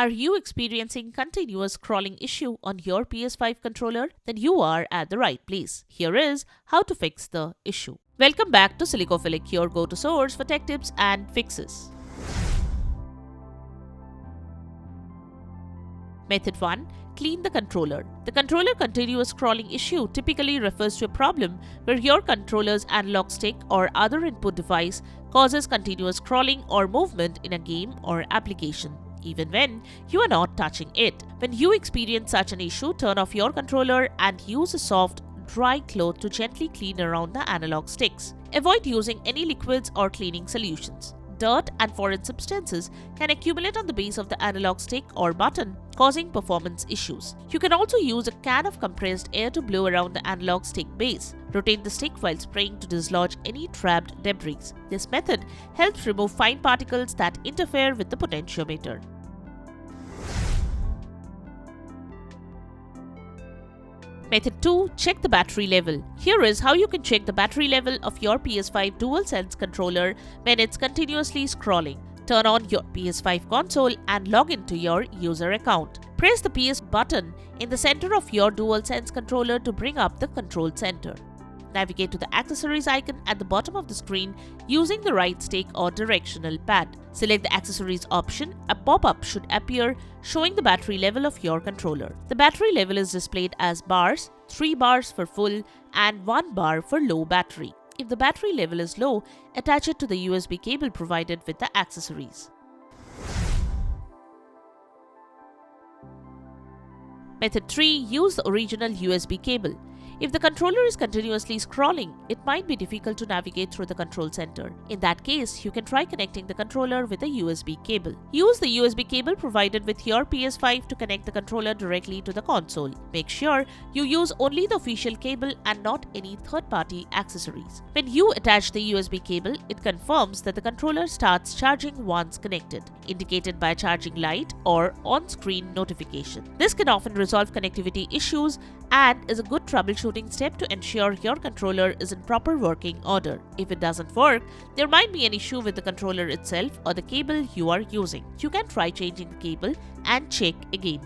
Are you experiencing continuous scrolling issue on your PS5 controller? Then you are at the right place. Here is how to fix the issue. Welcome back to Silicophilic, your go-to source for tech tips and fixes. Method 1. Clean the controller. The controller continuous scrolling issue typically refers to a problem where your controller's analog stick or other input device causes continuous scrolling or movement in a game or application, even when you are not touching it. When you experience such an issue, turn off your controller and use a soft, dry cloth to gently clean around the analog sticks. Avoid using any liquids or cleaning solutions. Dirt and foreign substances can accumulate on the base of the analog stick or button, causing performance issues. You can also use a can of compressed air to blow around the analog stick base. Rotate the stick while spraying to dislodge any trapped debris. This method helps remove fine particles that interfere with the potentiometer. Method 2. Check the battery level. Here is how you can check the battery level of your PS5 DualSense controller when it's continuously scrolling. Turn on your PS5 console and log into your user account. Press the PS button in the center of your DualSense controller to bring up the control center. Navigate to the accessories icon at the bottom of the screen using the right stick or directional pad. Select the accessories option. A pop-up should appear showing the battery level of your controller. The battery level is displayed as bars, 3 bars for full and 1 bar for low battery. If the battery level is low, attach it to the USB cable provided with the accessories. Method 3. Use the original USB cable. If the controller is continuously scrolling, it might be difficult to navigate through the control center. In that case, you can try connecting the controller with a USB cable. Use the USB cable provided with your PS5 to connect the controller directly to the console. Make sure you use only the official cable and not any third-party accessories. When you attach the USB cable, it confirms that the controller starts charging once connected, indicated by a charging light or on-screen notification. This can often resolve connectivity issues and is a good troubleshooting step to ensure your controller is in proper working order. If it doesn't work, there might be an issue with the controller itself or the cable you are using. You can try changing the cable and check again.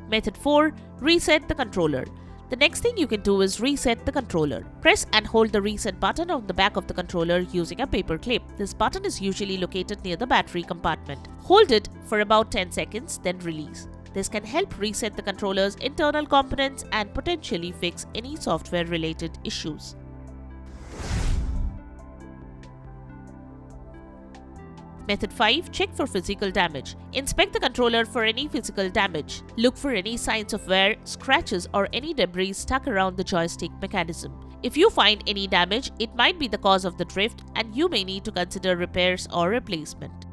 Method 4. Reset the controller. The next thing you can do is reset the controller. Press and hold the reset button on the back of the controller using a paper clip. This button is usually located near the battery compartment. Hold it for about 10 seconds, then release. This can help reset the controller's internal components and potentially fix any software-related issues. Method 5. Check for physical damage. Inspect the controller for any physical damage. Look for any signs of wear, scratches, or any debris stuck around the joystick mechanism. If you find any damage, it might be the cause of the drift and you may need to consider repairs or replacement.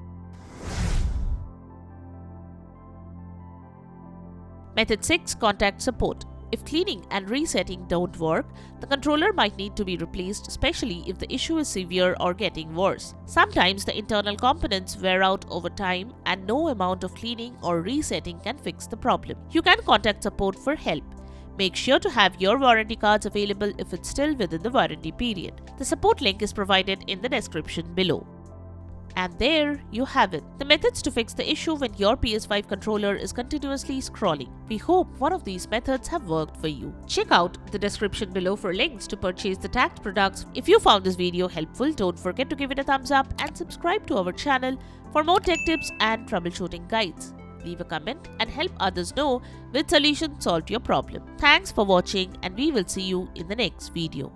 Method 6. Contact support. If cleaning and resetting don't work, the controller might need to be replaced, especially if the issue is severe or getting worse. Sometimes the internal components wear out over time and no amount of cleaning or resetting can fix the problem. You can contact support for help. Make sure to have your warranty cards available if it's still within the warranty period. The support link is provided in the description below. And there you have it, the methods to fix the issue when your PS5 controller is continuously scrolling. We hope one of these methods have worked for you. Check out the description below for links to purchase the tagged products. If you found this video helpful, don't forget to give it a thumbs up and subscribe to our channel for more tech tips and troubleshooting guides. Leave a comment and help others know which solution solved your problem. Thanks for watching and we will see you in the next video.